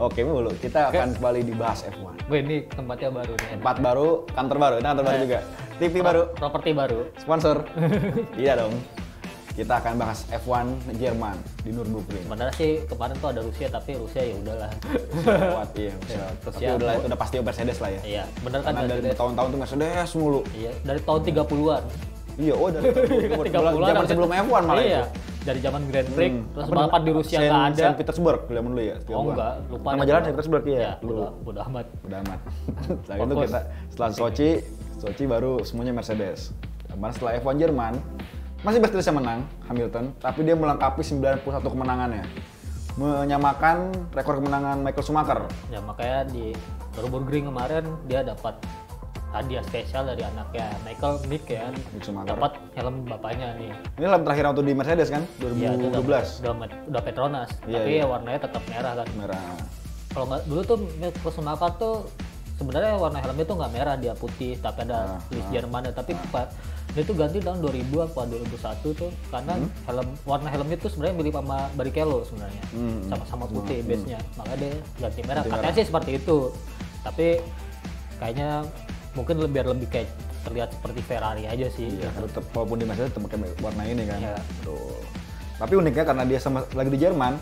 Oke mulu. Kita akan kembali dibahas F1. Wih, ini tempatnya baru nih. Tempat baru, kantor baru, kantor baru juga. TV baru, Properti baru. sponsor. Iya dong. Kita akan bahas F1 Jerman di Nürburgring. Sebenarnya sih kemarin tuh ada Rusia, tapi Rusia ya udahlah. Lewat, iya. Terus Tapi ya, udah itu udah pasti Mercedes lah ya. Iya, bener kan Karena dari Mercedes. bertahun-tahun tuh Mercedes mulu. Iya, dari tahun 30-an. Iya, oh dari 30-an zaman sebelum F1 malah iya. itu. Dari zaman Grand Prix, terus Apa balapan di Rusia nggak ada. Saint Petersburg zaman dulu ya. Oh enggak, lupa. Nama dah jalan gua. Saint Petersburg ya. Ya, Dulu. udah amat. Udah amat. Setelah itu Fokus. kita setelah Sochi baru semuanya Mercedes. Karena setelah F1 Jerman masih Mercedes yang menang, Hamilton, tapi dia melengkapi 91 kemenangannya. Menyamakan rekor kemenangan Michael Schumacher. Ya makanya di Nürburgring kemarin dia dapat hadiah spesial dari anaknya Michael Mick ya. Mick Schumacher. Dapat helm bapaknya nih. Ini lap terakhir waktu di Mercedes kan, Iya, itu 2012. udah Petronas, Iya, tapi iya. ya warnanya tetap merah kan. Merah. Kalau nggak dulu tuh Michael Schumacher tuh sebenarnya warna helmnya tuh nggak merah, dia putih, tapi ada tulis Jermannya. Tapi dia tuh ganti tahun 2000 apa 2001 tuh karena warna helmnya tuh sebenarnya mirip sama Barrichello sebenarnya, sama-sama putih base-nya, makanya dia ganti merah. Katanya sih seperti itu, tapi kayaknya mungkin biar lebih kayak terlihat seperti Ferrari aja sih. Iya, tetap walaupun di Mercedes tetap pakai warna ini kan. Iya. Tuh. Tapi uniknya karena dia sama lagi di Jerman,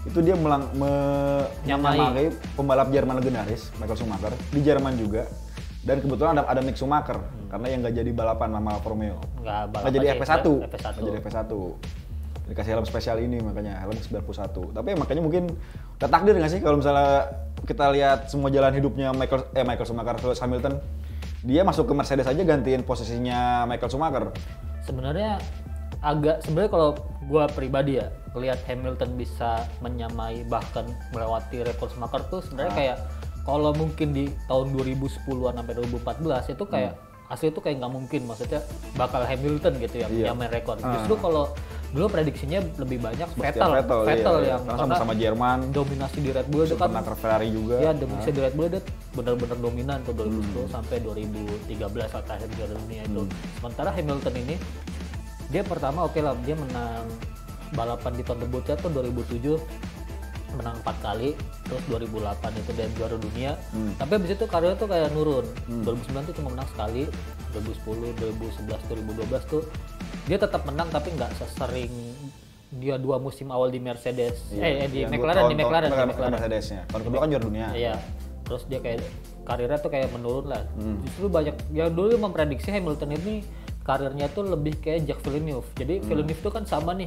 itu dia menyamai pembalap Jerman legendaris Michael Schumacher di Jerman juga. Dan kebetulan ada Mick Schumacher karena yang nggak jadi balapan sama Alfa Romeo. Nggak Nggak jadi sih, FP1. FP1. Nggak jadi FP1. Dikasih helm spesial ini makanya helm 91. Tapi makanya mungkin udah takdir nggak sih kalau misalnya kita lihat semua jalan hidupnya Michael Schumacher Lewis Hamilton, dia masuk ke Mercedes aja gantiin posisinya Michael Schumacher. Sebenarnya kalau gua pribadi ya lihat Hamilton bisa menyamai bahkan melewati rekor Schumacher tuh sebenarnya kayak kalau mungkin di tahun 2010-an sampai 2014 itu kayak asli itu kayak nggak mungkin, maksudnya bakal Hamilton gitu yang menyamain rekor. Justru kalau dulu prediksinya lebih banyak Vettel iya. yang karena sama-sama Jerman, dominasi di Red Bull itu kan pernah ke Ferrari juga. ya dominasi di Red Bull itu benar-benar dominan tuh 2010 sampai 2013 saat akhir Juara Dunia itu. Sementara Hamilton ini dia pertama oke lah, dia menang balapan di tahun debutnya tuh 2007 menang 4 kali, terus 2008 itu dia juara dunia. Tapi habis itu karirnya tuh kayak nurun. 2009 tuh cuma menang sekali, 2010, 2011, 2012 tuh dia tetap menang tapi nggak sesering dia 2 musim awal di Mercedes. Di McLaren. Mercedesnya. Tahun kedua kan juara dunia. Iya. Terus dia kayak karirnya tuh kayak menurun lah. Justru banyak yang dulu memprediksi Hamilton ini karirnya tuh lebih kayak Jacques Villeneuve. Jadi Villeneuve tuh kan sama nih.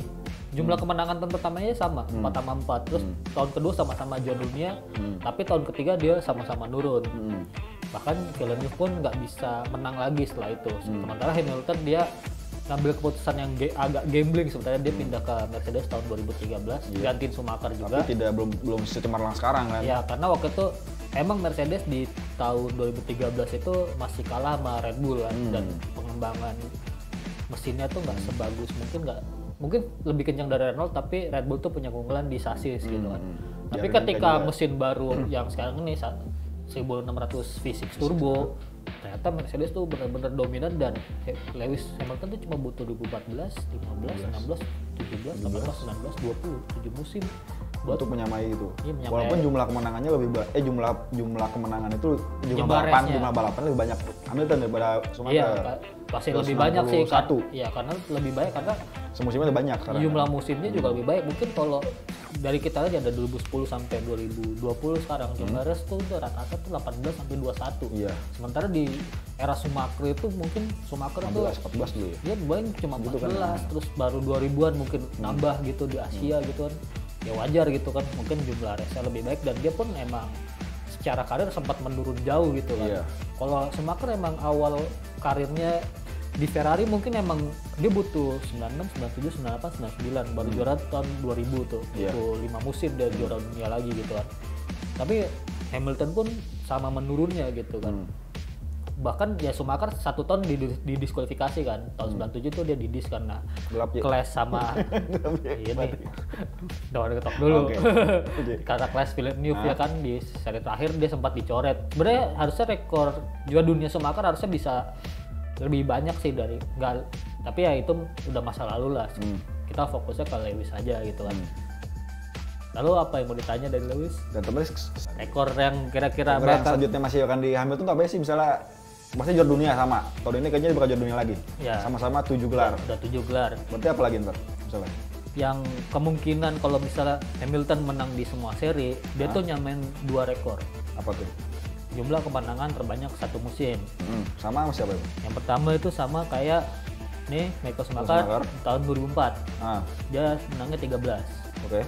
Jumlah kemenangan tahun pertamanya sama, 4 sama 4. Terus tahun kedua sama-sama juara dunia, tapi tahun ketiga dia sama-sama nurun. Bahkan Villeneuve pun nggak bisa menang lagi setelah itu. Sementara Hamilton dia ngambil keputusan yang agak gambling sebenarnya, dia pindah ke Mercedes tahun 2013, gantiin Schumacher juga. Tapi belum secemerlang sekarang kan. Ya, karena waktu itu emang Mercedes di tahun 2013 itu masih kalah sama Red Bull kan, dan pengembangan mesinnya tuh nggak sebagus, mungkin lebih kencang dari Renault, tapi Red Bull tuh punya keunggulan di sasis gitu kan. Tapi ketika mesin baru yang sekarang ini 1600 V6 turbo, ternyata Mercedes tuh benar-benar dominan, dan Lewis Hamilton tuh cuma butuh 2014, 15, 16, 17, 18, 19, 20, 7 musim untuk menyamai itu. Iya, menyamai. Walaupun jumlah kemenangannya jumlah kemenangan itu jumlah balapan lebih banyak Hamilton daripada Schumacher. Iya, pasti lebih banyak sih kan. 1. Iya, karena lebih banyak karena semusimnya lebih banyak sekarang. jumlah musimnya juga lebih baik. Mungkin kalau dari kita aja ada 2010 sampai 2020 sekarang jumlah race tuh udah rata-rata tuh 18 sampai 21. Iya. Sementara di era Schumacher itu mungkin Schumacher tuh 14 dulu ya. dia main cuma 14, Gitu kan. terus baru 2000-an mungkin nambah gitu di Asia gitu kan. Ya wajar gitu kan, mungkin jumlah race-nya lebih baik, dan dia pun emang secara karir sempat menurun jauh gitu kan. Iya. Kalau Schumacher emang awal karirnya di Ferrari mungkin emang dia butuh 96, 97, 98, 99 baru juara tahun 2000 tuh. Butuh 5 musim dia juara dunia lagi gitu kan. Tapi Hamilton pun sama menurunnya gitu kan. Bahkan ya Schumacher 1 tahun didiskualifikasi kan. Tahun 97 tuh dia didis karena clash sama ini. Udah ketok dulu. Karena clash Villeneuve ya kan, di seri terakhir dia sempat dicoret. Sebenarnya harusnya rekor juara dunia Schumacher harusnya bisa lebih banyak sih dari tapi ya itu udah masa lalu lah. Kita fokusnya ke Lewis aja gitu kan. Lalu apa yang mau ditanya dari Lewis? Dan terus Rekor yang kira-kira yang selanjutnya masih akan di Hamilton tuh apa sih? Misalnya pasti juara dunia sama. Tahun ini kayaknya bakal juara dunia lagi. Ya. Sama-sama 7 gelar. Udah 7 gelar. Berarti apa lagi ntar? Misalnya. Yang kemungkinan kalau misalnya Hamilton menang di semua seri, dia tuh nyamain 2 rekor. Apa tuh? Jumlah kemenangan terbanyak satu musim. Sama siapa itu? Yang pertama itu sama kayak nih Michael Schumacher tahun 2004. Dia menangnya 13. Oke.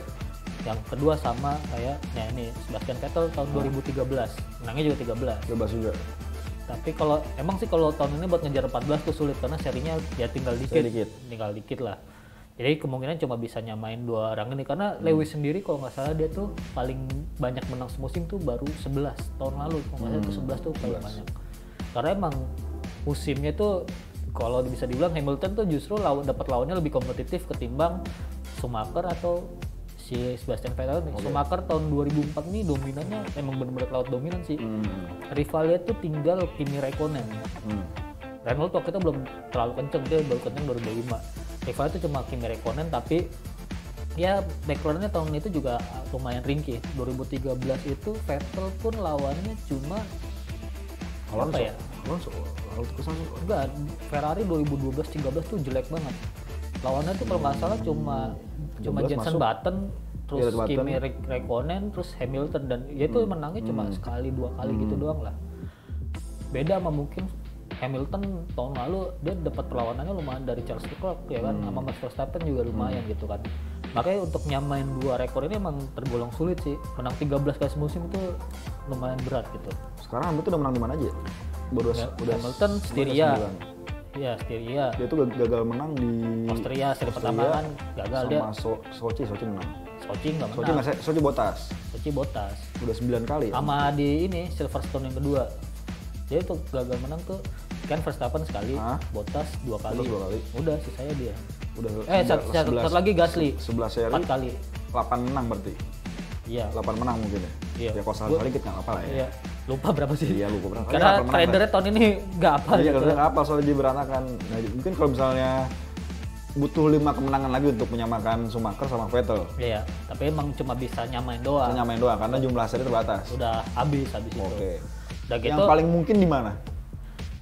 Yang kedua sama kayak ini Sebastian Vettel tahun 2013. Menangnya juga 13. 13 juga. Tapi kalau emang sih kalau tahun ini buat ngejar 14 tuh sulit karena serinya ya tinggal dikit. Tinggal dikit lah. Jadi kemungkinan cuma bisa nyamain 2 orang ini karena Lewis sendiri kalau nggak salah dia tuh paling banyak menang semusim tuh baru 11 tahun lalu. Kalau nggak salah itu 11 tuh paling banyak. Karena emang musimnya tuh kalau bisa dibilang Hamilton tuh justru dapat lawannya lebih kompetitif ketimbang Schumacher atau si Sebastian Vettel nih. Schumacher tahun 2004 nih dominannya emang benar-benar lawan dominan sih. Rivalnya tuh tinggal Kimi Räikkönen. Renault waktu itu belum terlalu kenceng, dia baru kenceng 2005. Rivalnya itu cuma Kimi Räikkönen tapi ya backgroundnya tahun itu juga lumayan ringkih. 2013 itu Vettel pun lawannya cuma Alonso. apa ya? Alonso. Enggak, Ferrari 2012-13 tuh jelek banget. Lawannya tuh kalau nggak salah cuma Jenson Button, terus Kimi Räikkönen, terus Hamilton dan ya itu menangnya cuma sekali 2 kali gitu doang lah. Beda sama mungkin Hamilton tahun lalu dia dapat perlawanannya lumayan dari Charles Leclerc ya kan, sama Max Verstappen juga lumayan gitu kan. Makanya untuk nyamain 2 rekor ini emang tergolong sulit sih. Menang 13 kali semusim itu lumayan berat gitu. Sekarang Hamilton udah menang di mana aja? Udah Hamilton Styria. Iya, Styria. Dia tuh gagal menang di Austria seri pertama kan gagal sama dia. Sochi menang. Sochi nggak menang. Sochi Bottas. Sochi Bottas. Udah 9 kali ya. Sama di ini Silverstone yang kedua. Dia tuh gagal menang tuh kan Verstappen sekali, Bottas 2 kali. Udah sisanya dia. Udah satu lagi Gasly. 11 seri. 4 kali. 8 menang berarti. Iya. 8 menang mungkin ya. Iya. Ya kalau salah dikit nggak apa lah ya. Iya. Lupa berapa sih? Iya lupa berapa. Karena tradernya tahun ini nggak apa. Iya karena nggak apa soalnya dia berantakan. Nah, mungkin kalau misalnya butuh 5 kemenangan lagi untuk menyamakan Schumacher sama Vettel. Iya, tapi emang cuma bisa nyamain doang. Nyamain doang karena jumlah seri terbatas. Udah habis itu. Oke. Udah gitu. Yang paling mungkin di mana?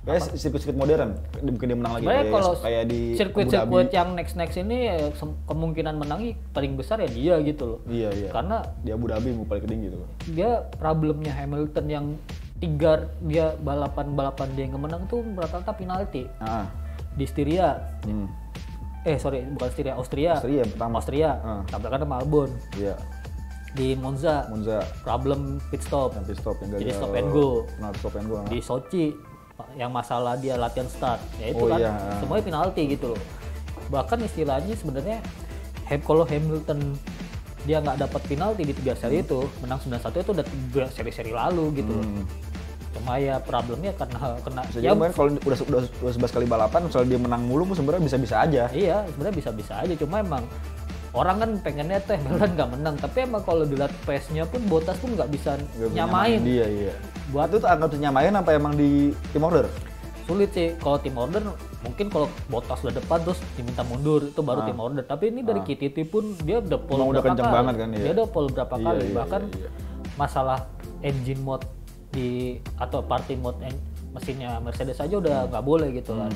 Kayak sirkuit-sirkuit modern, mungkin dia menang lagi kayak di sirkuit-sirkuit yang next ini ya, kemungkinan menangnya paling besar ya dia gitu loh. Iya. Karena di Abu Dhabi paling tinggi tuh. Dia problemnya Hamilton yang dia balapan dia yang menang tuh rata-rata penalti. Di Styria. Bukan Styria, Austria pertama. tabrakan sama Albon. Iya. Di Monza. Problem pit stop yang gagal. Jadi stop and go. Stop and go. Di Sochi yang masalah dia latihan start, ya itu semuanya penalti gitu loh. Bahkan istilahnya sebenarnya kalau Hamilton dia nggak dapat penalti di 3 seri itu, menang 9-1 itu udah seri-seri lalu gitu loh. Cuma ya problemnya karena ya kalau udah 11 kali balapan, misalnya dia menang mulu sebenarnya bisa-bisa aja. Iya, sebenarnya bisa-bisa aja. Cuma emang orang kan pengennya Hamilton nggak menang, tapi emang kalau dilihat pace-nya pun Bottas pun nggak bisa nyamain. Iya. Buat itu anggap nyamain apa emang di tim order? Sulit sih kalau tim order. Mungkin kalau Bottas udah depan terus diminta mundur itu baru tim order. Tapi ini dari KTT pun dia udah pole berapa kenceng kali. Banget kan, dia udah pole berapa kali. Bahkan iya. Masalah engine mode atau party mode mesinnya Mercedes aja udah nggak boleh gitu kan.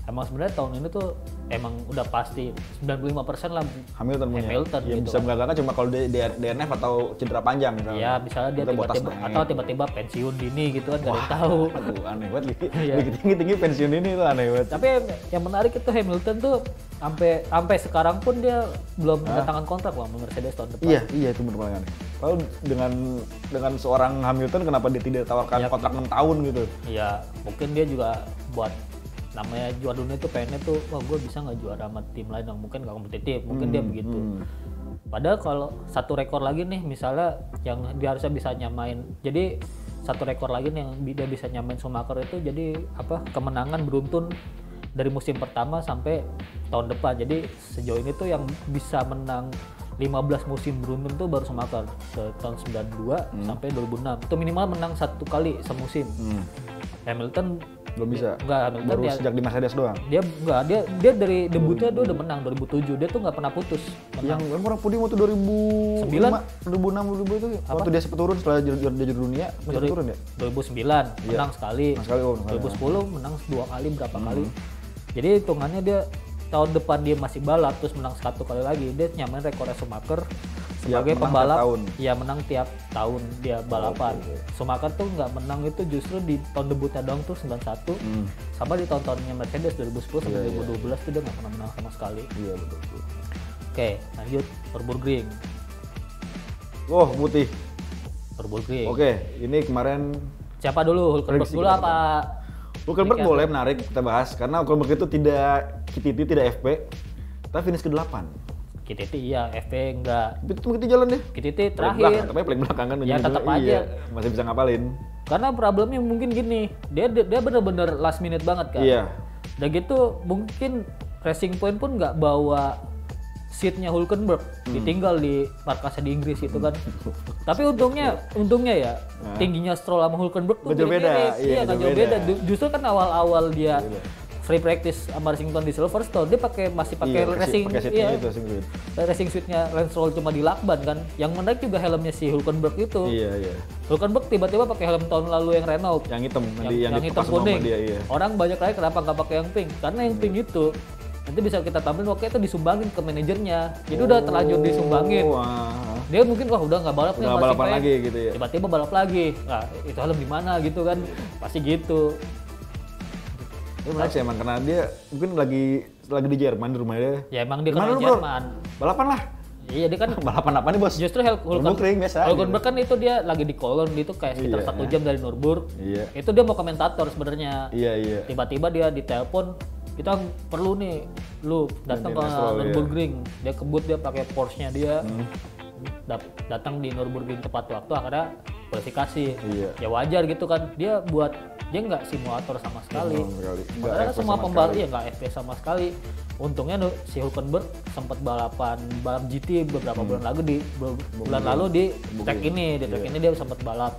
Emang sebenarnya tahun ini tuh emang udah pasti 95% lah Hamilton ya, gitu bisa menggagalkan cuma kalau DNF atau cedera panjang misalnya. Iya, misalnya dia tiba-tiba pensiun dini gitu kan, nggak ada yang tahu. Aduh, aneh banget tinggi pensiun dini tuh aneh banget. Tapi yang menarik itu Hamilton tuh sampai sekarang pun dia belum mendatangkan kontrak sama Mercedes tahun depan. Iya itu benar aneh. Lalu dengan seorang Hamilton kenapa dia tidak ditawarkan kontrak 6 tahun gitu? Iya, mungkin dia juga buat namanya juara dunia itu pengennya tuh, wah gue bisa nggak juara sama tim lain yang mungkin nggak kompetitif, mungkin dia begitu. Padahal kalau satu rekor lagi nih misalnya yang dia harusnya bisa nyamain, jadi satu rekor lagi nih yang dia bisa nyamain Schumacher itu jadi kemenangan beruntun dari musim pertama sampai tahun depan. Jadi sejauh ini tuh yang bisa menang 15 musim beruntun tuh baru Schumacher tahun 92 sampai 2006 itu minimal menang 1 kali semusim. Hamilton Belum bisa. Enggak, Hamilton Baru ya. sejak di Mercedes doang. Dia dari debutnya dia udah menang 2007. Dia tuh nggak pernah putus. Yang pernah podium waktu 2005, 2006, 2000 itu waktu dia sempat turun setelah dia juara dunia, sempat turun ya? 2009 menang sekali. 2010 menang 2 kali berapa kali. Jadi hitungannya dia tahun depan dia masih balap terus menang 1 kali lagi. Dia nyamain rekornya Schumacher sebagai pembalap ya menang tiap tahun dia balapan. Schumacher tuh nggak menang itu justru di tahun debutnya doang tuh 91 sama di tahun-tahunnya Mercedes 2010 sampai 2012 tuh dia nggak pernah menang sama sekali. Iya betul. Oke, lanjut Nürburgring. Oh, putih. Nürburgring. Oke, ini kemarin siapa dulu? Hülkenberg dulu apa? Hülkenberg boleh menarik kita bahas karena Hülkenberg itu tidak KTT, tidak FP, tapi finish ke-8. KTT iya, FP enggak. Itu KTT jalan deh. KTT terakhir. Tapi paling belakang kan. Ya tetap aja. Iya, masih bisa ngapalin. Karena problemnya mungkin gini, dia bener-bener last minute banget kan. Iya. Udah gitu mungkin Racing Point pun nggak bawa seatnya Hülkenberg, ditinggal di markasnya di Inggris itu kan. Tapi untungnya ya tingginya Stroll sama Hülkenberg tuh beda. Iya, nggak jauh beda. Justru kan awal-awal dia free practice sama Racington di Silverstone dia masih pakai racing suitnya Lance Stroll cuma di lakban kan. Yang menarik juga helmnya si Hülkenberg itu. Iya. Hülkenberg tiba-tiba pakai helm tahun lalu yang Renault. Yang hitam, yang hitam kuning. Orang banyak lagi kenapa nggak pakai yang pink? Karena yang pink itu nanti bisa kita tampilin waktu itu disumbangin ke manajernya. Jadi udah terlanjur disumbangin. Dia mungkin udah nggak balap nih, balapan lagi gitu ya. Tiba-tiba balap lagi. Nah, itu helm di mana gitu kan? Pasti gitu. Itu menarik sih emang karena dia mungkin lagi di Jerman di rumah dia. Ya emang dia kan di Jerman. Balapan lah. Iya dia kan balapan apa nih bos? Justru Hülkenberg kan itu dia lagi di Cologne itu kayak sekitar 1 jam dari Nürburgring. Iya. Itu dia mau komentator sebenarnya. Iya. Tiba-tiba dia ditelepon, kita perlu nih lu datang ke Nürburgring. Dia kebut dia pakai Porsche-nya dia. Datang di Nürburgring tepat waktu akhirnya kualifikasi. Ya wajar gitu kan. Dia nggak simulator sama sekali. Karena semua pembalap nggak FPS sama sekali. Untungnya si Hülkenberg sempat balap GT beberapa bulan lalu di track ini. Di track ini dia sempat balap.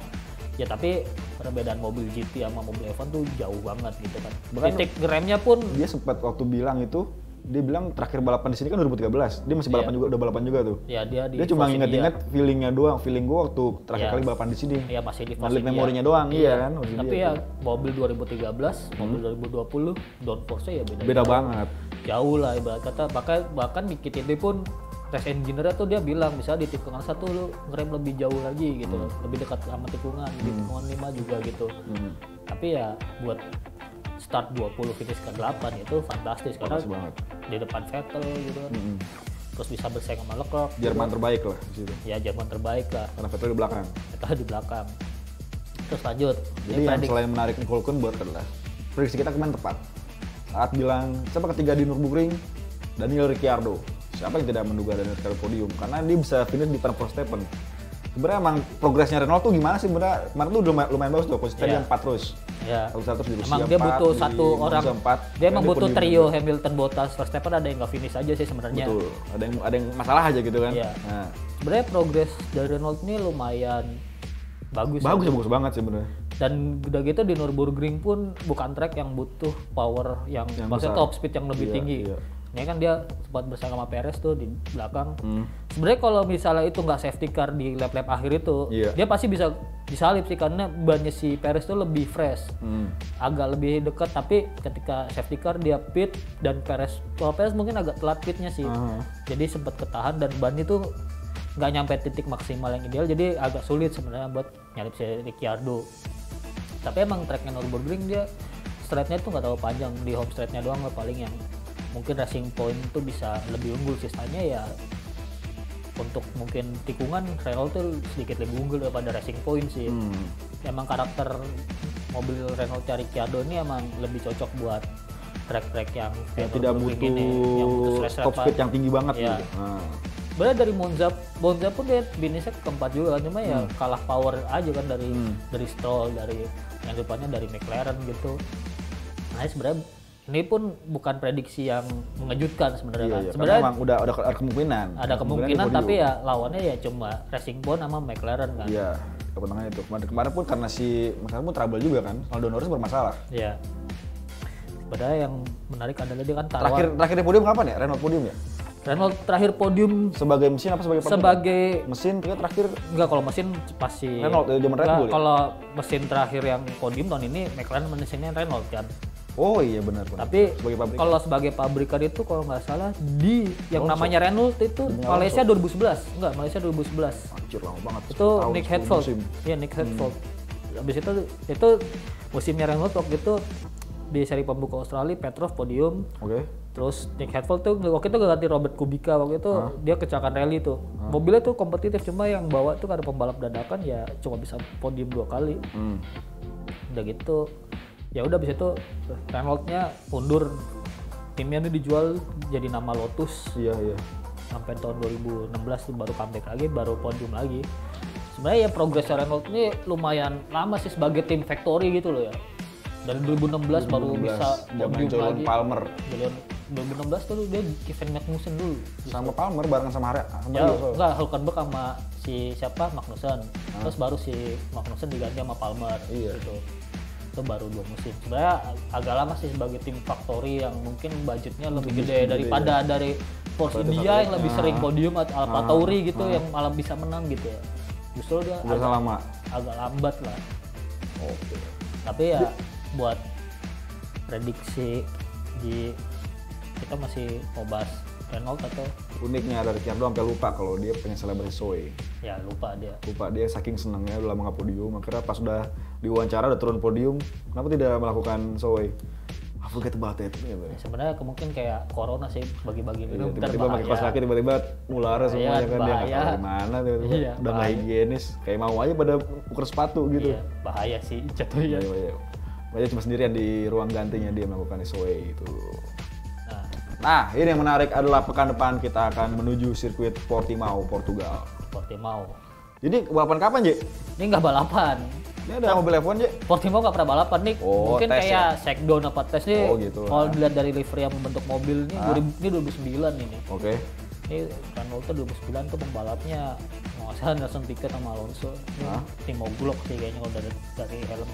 Ya tapi perbedaan mobil GT sama mobil F1 tuh jauh banget gitu kan. Titik remnya pun dia sempat waktu bilang itu dia bilang terakhir balapan di sini kan 2013. Dia masih balapan juga, udah balapan juga tuh. Ya dia cuma inget-inget feelingnya doang. Feeling gua waktu terakhir kali balapan di sini. Iya masih di Force memorinya doang, iya kan. Tapi ya mobil 2013, mobil 2020 downforce ya beda banget. Jauh lah ibarat kata. Bahkan di KTD pun race engineer-nya tuh dia bilang misalnya di tikungan 1 lu ngerem lebih jauh lagi gitu, lebih dekat sama tikungan, di tikungan 5 juga gitu. Tapi ya buat start 20 finish ke 8 itu fantastis karena di depan Vettel gitu kan. Terus bisa bersaing sama Leclerc. Jerman terbaik lah di situ. Ya Jerman terbaik lah. Karena Vettel di belakang. Terus lanjut. Jadi yang selain menarik Hülkenberg adalah prediksi kita kemarin tepat. Saat bilang siapa ketiga di Nürburgring, Daniel Ricciardo. Siapa yang tidak menduga Daniel Ricciardo podium? Karena dia bisa finish di depan Verstappen. Sebenarnya emang progresnya Renault tuh gimana sih sebenarnya? Kemarin tuh lumayan bagus tuh, konsisten dia 4 terus. Iya. Terus di Rusia emang dia butuh satu orang. Dia emang butuh trio juga. Hamilton, Bottas, Verstappen ada yang nggak finish aja sih sebenarnya. Betul. Ada yang masalah aja gitu kan. Iya. Nah. Sebenarnya progres dari Renault ini lumayan bagus banget sih sebenarnya. Dan udah gitu di Nürburgring pun bukan track yang butuh power yang maksudnya top speed yang lebih tinggi. Iya. Ini kan dia sempat bersama sama Perez tuh di belakang. Sebenarnya kalau misalnya itu nggak safety car di lap-lap akhir itu, dia pasti bisa disalip sih karena bannya si Perez tuh lebih fresh, agak lebih dekat. Tapi ketika safety car dia pit dan Perez mungkin agak telat pitnya sih, jadi sempat ketahan dan ban itu nggak nyampe titik maksimal yang ideal, jadi agak sulit sebenarnya buat nyalip si Ricciardo. Tapi emang tracknya Nürburgring dia straightnya tuh nggak terlalu panjang, di home straightnya doang lah paling yang mungkin Racing Point tuh bisa lebih unggul, sisanya ya untuk mungkin tikungan Renault tuh sedikit lebih unggul daripada Racing Point sih. Emang karakter mobil Renault Ricciardo ini emang lebih cocok buat track-track yang tidak butuh top speed yang tinggi banget ya. Gitu. Sebenarnya dari Monza pun dia finishnya keempat juga kan, cuma ya kalah power aja kan dari Stroll, dari yang depannya dari McLaren gitu. Nah sebenarnya ini pun bukan prediksi yang mengejutkan sebenarnya kan. Sebenarnya emang udah ada kemungkinan. Ada kemungkinan tapi ya lawannya ya cuma Racing Point sama McLaren kan. Iya, kepentingan itu. Kemarin pun karena si McLaren pun trouble juga kan. Lando Norris bermasalah. Iya. Padahal yang menarik adalah dia kan taruhan. Terakhir di podium kapan ya? Renault podium ya? Renault terakhir podium Sebagai mesin apa sebagai pembalap? sebagai Mesin terakhir enggak, kalau mesin pasti Renault zaman Red enggak, Bull ya? kalau mesin terakhir yang podium tahun ini McLaren mesinnya Renault kan. Oh iya benar. Tapi sebagai pabrik. kalau sebagai pabrikan itu kalau nggak salah di yang namanya Renault itu Demi Malaysia 2011. Enggak, Malaysia 2011. Anjir lama banget. Itu 10 tahun, Nick 10 Heidfeld. musim. Iya, Nick Heidfeld. Habis itu musimnya Renault waktu itu di seri pembuka Australia, Petrov podium. Oke. Terus Nick Heidfeld tuh waktu itu ganti Robert Kubica, waktu itu dia kecelakaan rally tuh. Mobilnya tuh kompetitif, cuma yang bawa tuh karena pembalap dadakan ya cuma bisa podium 2 kali. Udah gitu ya udah abis itu Renault-nya mundur, timnya ini dijual jadi nama Lotus. Iya. Sampai tahun 2016 tuh baru comeback lagi, baru podium lagi. Sebenarnya ya progres Renault ini lumayan lama sih sebagai tim factory gitu loh ya. Dari 2016 baru bisa podium John lagi. Palmer. 2016 tuh dia Kevin Magnussen dulu. Sama Palmer barengan sama Ya, dia. enggak, Hülkenberg sama si siapa Magnussen. Terus baru si Magnussen diganti sama Palmer gitu. Itu baru 2 musim. Sebenarnya agak lama sih sebagai tim factory yang mungkin budgetnya lebih gede daripada dari Force India yang lebih sering podium atau Alfa Tauri gitu yang malah bisa menang gitu ya. Justru dia agak lambat lah. Oke. Tapi ya buat prediksi kita masih mau bahas Renault atau Uniknya ada Ricciardo sampai lupa kalau dia pengen selebrasi Zoe. ya lupa Dia saking senangnya udah lama nggak podium, akhirnya pas udah diwawancara udah turun podium, kenapa tidak melakukan Zoe? I forget about it. Ya, sebenarnya mungkin kayak corona sih, bagi-bagi minum Tiba-tiba pakai kaos kaki, tiba-tiba ular semuanya kan, dia nggak tahu bahaya. gimana tiba-tiba Iya, udah nggak higienis, kayak mau aja pada ukur sepatu gitu. Iya, bahaya sih jatuhnya. Iya. Dia cuma sendirian di ruang gantinya dia melakukan Zoe itu. Nah, ini yang menarik adalah pekan depan kita akan menuju sirkuit Portimao, Portugal. Portimao. Jadi balapan kapan, Ji? Ini nggak balapan. Ini ada mobil F1, Ji? Portimao nggak pernah balapan nih. Oh, mungkin tes kayak shakedown apa tes nih. Oh, gitu. Kalau dilihat dari livery yang membentuk mobil ini, ini 2009 ini. Oke. Ini Renault 2009 tuh pembalapnya nggak salah Nelson Piquet sama Alonso. Timo Glock sih kayaknya kalau dari helm.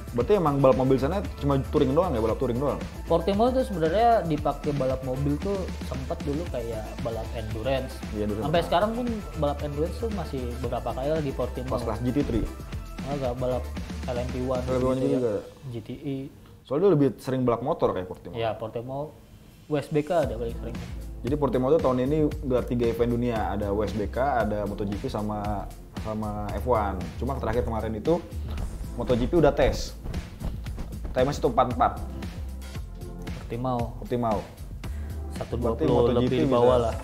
Berarti emang balap mobil sana cuma touring doang ya, balap touring doang? Portimao tuh sebenarnya dipakai balap mobil tuh sempat dulu kayak balap endurance. Iya, dulu. Sampai sekarang pun balap endurance tuh masih beberapa kali lah di Portimao. Pas kelas GT3. Agak balap LMP1 LMP1 gitu juga. GTE. Soalnya dia lebih sering balap motor kayak Portimao. Ya, Portimao WSBK ada paling sering. Jadi Portimao tuh tahun ini gelar 3 event dunia, ada WSBK, ada MotoGP sama F1. Cuma terakhir kemarin itu MotoGP udah tes. Time itu 44. Portimao. 120 lebih di bawah lah.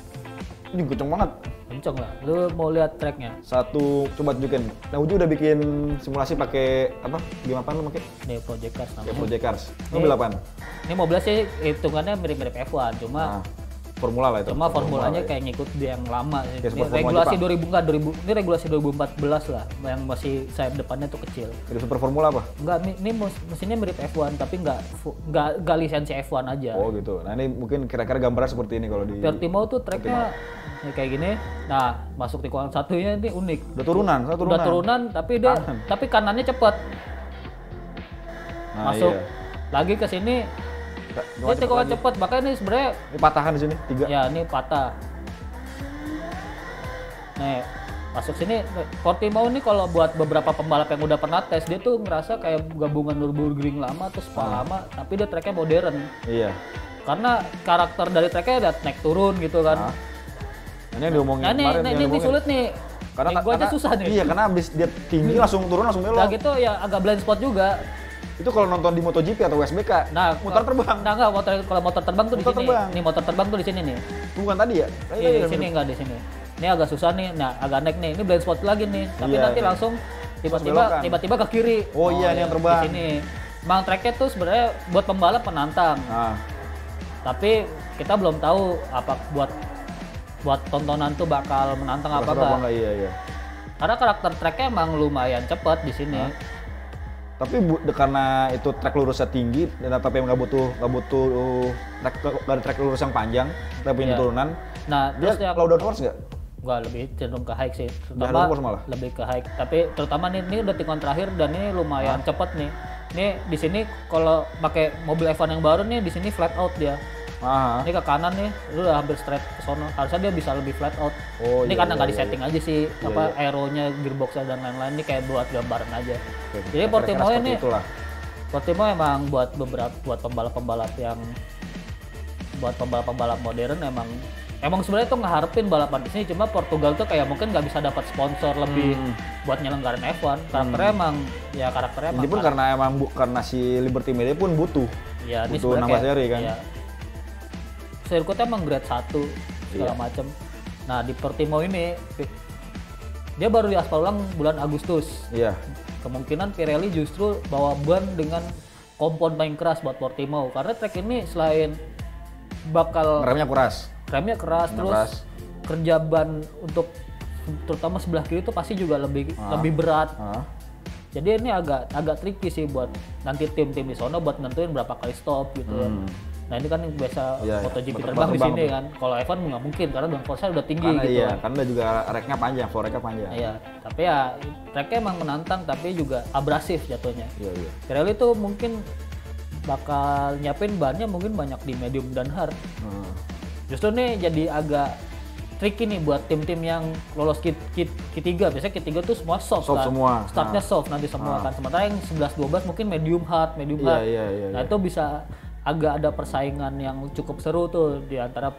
Ini kenceng banget. Kenceng lah. Lu mau lihat tracknya? Coba tunjukin. Nah, Uji udah bikin simulasi pakai apa? Game apa lu pakai? Nih Project Cars namanya. Project Cars. Mobil apaan? Ini mobilnya sih hitungannya mirip-mirip F1, cuma formula lah itu. Cuma formulanya kayak ngikut dia yang lama. Ya, Ini regulasi 2000 ini regulasi 2014 lah, yang masih sayap depannya tuh kecil. Jadi super formula apa? Enggak, ini mesinnya mirip F1 tapi enggak lisensi F1 aja. Oh gitu. Nah ini mungkin kira-kira gambarnya seperti ini kalau di Portimao tuh tracknya kayak gini. Nah, masuk tikungan satunya ini unik. Udah turunan. Udah turunan tapi dia tapi kanannya cepat. Nah, masuk iya. lagi ke sini. Dia tikungan cepat, makanya ini sebenarnya ini patahan di sini 3. Ya, ini patah. Nih, masuk sini Portimao ini kalau buat beberapa pembalap yang udah pernah tes, dia tuh ngerasa kayak gabungan Nürburgring lama terus Spa lama, tapi dia tracknya modern. Iya. Karena karakter dari tracknya ada naik turun gitu kan. Ini yang diomongin kemarin. Nah, ini sulit nih. Karena gua aja susah nih. Iya, karena abis dia tinggi langsung turun langsung belok. Nah gitu ya agak blind spot juga. Itu kalau nonton di MotoGP atau WSBK, motor terbang. Nah enggak, kalau motor terbang tuh di sini. Nih motor terbang tuh di sini nih. Bukan tadi ya? Iya, di sini enggak di sini. Ini agak susah nih. Nah, agak naik nih. Ini blind spot lagi nih. Tapi nanti langsung tiba-tiba ke kiri. Oh iya, ini yang terbang. Di sini. Emang tracknya tuh sebenarnya buat pembalap penantang. Tapi kita belum tahu apa buat tontonan tuh bakal menantang apa enggak. Iya. Karena karakter tracknya emang lumayan cepat di sini. Tapi karena itu track lurusnya tinggi dan tapi nggak butuh track lurus yang panjang, tapi ini turunan. Nah, dia low downforce nggak? Nggak, lebih cenderung ke high sih. Terutama Lebih ke high. Tapi terutama ini udah tikungan terakhir dan ini lumayan cepet nih. Nih di sini kalau pakai mobil F1 yang baru nih di sini flat out dia. Ini ke kanan nih, lu udah hampir straight ke sono. Harusnya dia bisa lebih flat out. Ini karena nggak disetting aja sih, aeronya, gearboxnya dan lain-lain. Ini kayak buat gambaran aja. Jadi Portimao ini, Portimao emang buat pembalap-pembalap yang modern emang sebenarnya tuh ngeharapin balapan di sini. Cuma Portugal tuh kayak mungkin nggak bisa dapat sponsor lebih buat nyelenggarain F1. Karakternya emang. Ini pun karena karena si Liberty Media pun butuh nama seri kan. Ya, sirkuitnya emang grade 1 segala macem. Nah di Portimao ini dia baru diaspal ulang bulan Agustus. Iya. Kemungkinan Pirelli justru bawa ban dengan kompon paling keras buat Portimao karena track ini selain bakal remnya keras terus kerja ban untuk terutama sebelah kiri itu pasti juga lebih berat. Jadi ini agak tricky sih buat nanti tim-tim di sono buat nentuin berapa kali stop gitu kan. Nah ini kan biasa MotoGP terbang di sini kan. Kalau F1 nggak mungkin karena downforce-nya udah tinggi gitu. Iya, karena juga tracknya panjang, floor tracknya panjang. Iya, tapi ya tracknya emang menantang tapi juga abrasif jatuhnya. Iya. Pirelli tuh mungkin bakal nyiapin bannya mungkin banyak di medium dan hard. Justru nih jadi agak tricky nih buat tim-tim yang lolos Q3. Biasanya Q3 tuh semua soft kan. Semua. Startnya soft nanti semua kan. Sementara yang 11-12 mungkin medium hard. Iya. Nah itu bisa agak ada persaingan yang cukup seru tuh di antara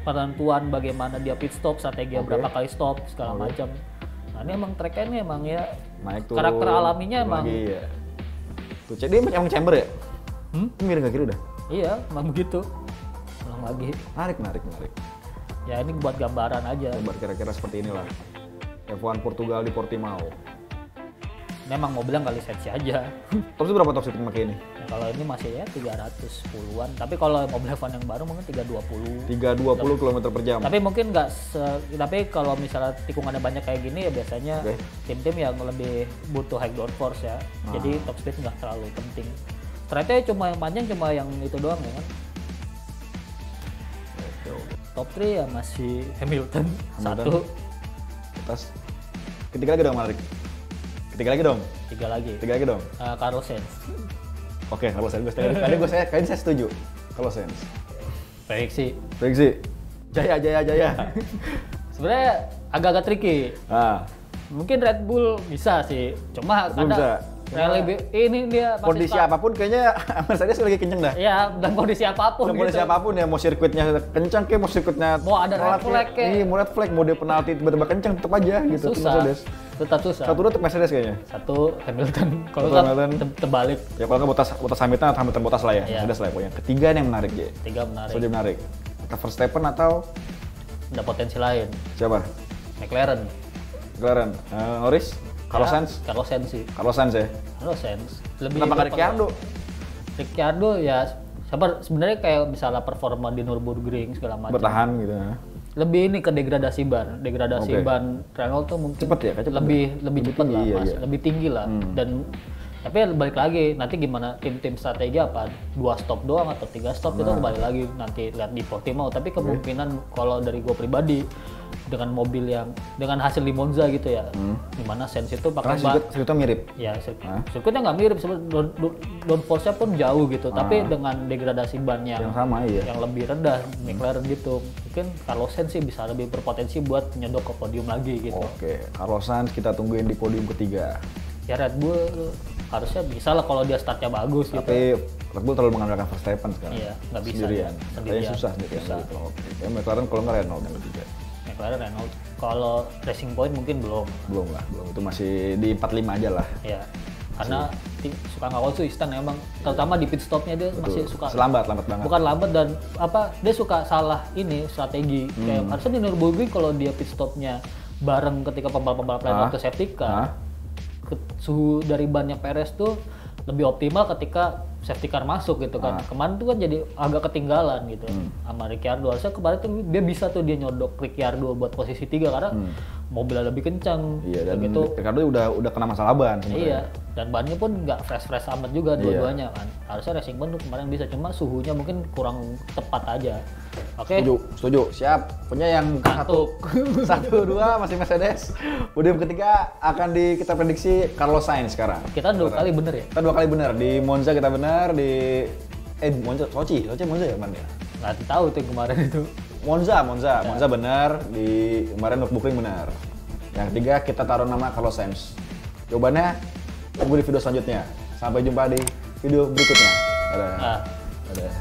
penentuan bagaimana dia pit stop, strategi berapa kali stop segala macam. Nah ini emang tracknya ini emang ya naik tuh, karakter alaminya emang. Ya. Tuh dia emang chamber ya? Mirip nggak kiri udah? Iya, emang begitu. Ulang lagi. Menarik. Ya ini buat gambaran aja. Gambar kira-kira seperti inilah. F1 Portugal di Portimao. Memang mau bilang kali sensi aja. Top speed berapa top speed pakai ini? Nah, kalau ini masih ya 310-an. Tapi kalau mobil F1 yang baru mungkin 320. 320 km per jam. Tapi mungkin nggak tapi kalau misalnya tikungannya banyak kayak gini ya biasanya tim-tim yang lebih butuh high downforce ya. Jadi top speed nggak terlalu penting. Straight-nya cuma yang panjang cuma yang itu doang ya kan. Top 3 ya masih Hamilton. 1. Atas. Ketiga lagi dong Malik. Tiga lagi dong. Carlos Sainz. Oke, Carlos Sainz. Kali ini saya setuju. Carlos Sainz. Prediksi. Jaya. Sebenarnya agak-agak tricky. Mungkin Red Bull bisa sih. Cuma ada ini dia kondisi apapun kayaknya Mercedes lagi kenceng dah. Iya, dan kondisi apapun. Kondisi apapun ya, mau sirkuitnya kencang kayak mau sirkuitnya mau ada red flag kayak. Iya, mau red flag, mau dia penalti tiba-tiba kencang tetap aja gitu. Mercedes. Tetap susah. Satu tetap Mercedes kayaknya. Satu Hamilton. Kalau Hamilton terbalik. Ya kalau nggak Bottas Hamilton atau Hamilton Bottas lah ya. Mercedes lah pokoknya. Ketiga yang menarik ya. Tiga menarik. Saja menarik. Verstappen atau ada potensi lain. Siapa? McLaren. Norris. Carlos Sainz sih. Carlos Sainz. Lebih kenapa Ricciardo ya sebenarnya kayak misalnya performa di Nürburgring segala macam. Bertahan gitu ya. Lebih ini ke degradasi ban Renault tuh mungkin lebih cepat lah, lebih tinggi lah. Dan tapi balik lagi nanti gimana tim-tim strategi apa 2 stop doang atau 3 stop itu balik lagi nanti lihat di Portimao. Tapi kemungkinan kalau dari gue pribadi dengan mobil yang dengan hasil di Monza gitu ya, dimana Sainz itu pakai ban sirkuitnya mirip. Ya sirkuitnya nggak mirip sebenarnya, downforce-nya pun jauh gitu. Tapi dengan degradasi ban yang sama yang lebih rendah McLaren gitu, mungkin Carlos Sainz sih bisa lebih berpotensi buat nyodok ke podium lagi gitu. Oke, Carlos Sainz kita tungguin di podium ketiga. Ya Red Bull harusnya bisa lah kalau dia startnya bagus. Tapi Red Bull terlalu mengandalkan Verstappen sekarang. Iya, nggak bisa sendirian. Kayaknya susah sendirian. Oke. Ya, McLaren kalau nggak Renault yang ketiga. McLaren Renault. Kalau Racing Point mungkin belum. Belum. Itu masih di 45 aja lah. Iya. Karena suka nggak konsisten emang, terutama di pit stopnya dia masih suka lambat banget. Bukan lambat dan dia suka salah ini strategi. Kayak harusnya di Nürburgring kalau dia pit stopnya bareng ketika pembalap-pembalap lain waktu safety car, suhu dari bannya Perez tuh lebih optimal ketika safety car masuk gitu kan. Kemarin tuh kan jadi agak ketinggalan gitu sama Ricciardo. Harusnya kemarin tuh dia bisa tuh dia nyodok Ricciardo buat posisi 3 karena mobilnya lebih kencang. Iya, dan gitu. Ricardo udah kena masalah ban sebenarnya. Iya, dan bannya pun nggak fresh amat juga dua-duanya kan. Harusnya racing ban tuh kemarin bisa, cuma suhunya mungkin kurang tepat aja. Oke. Setuju. Siap. Punya yang satu dua masih Mercedes. Udah ketiga akan kita prediksi Carlos Sainz sekarang. Kita 2 kali bener ya? Kita 2 kali bener. Di Monza kita bener, di Sochi Monza ya kemarin ya? Nggak tahu tuh kemarin itu. Monza bener, di kemarin Nürburgring bener. Yang ketiga kita taruh nama Carlos Sainz. Jawabannya tunggu di video selanjutnya. Sampai jumpa di video berikutnya. Dadah. Nah. Dadah.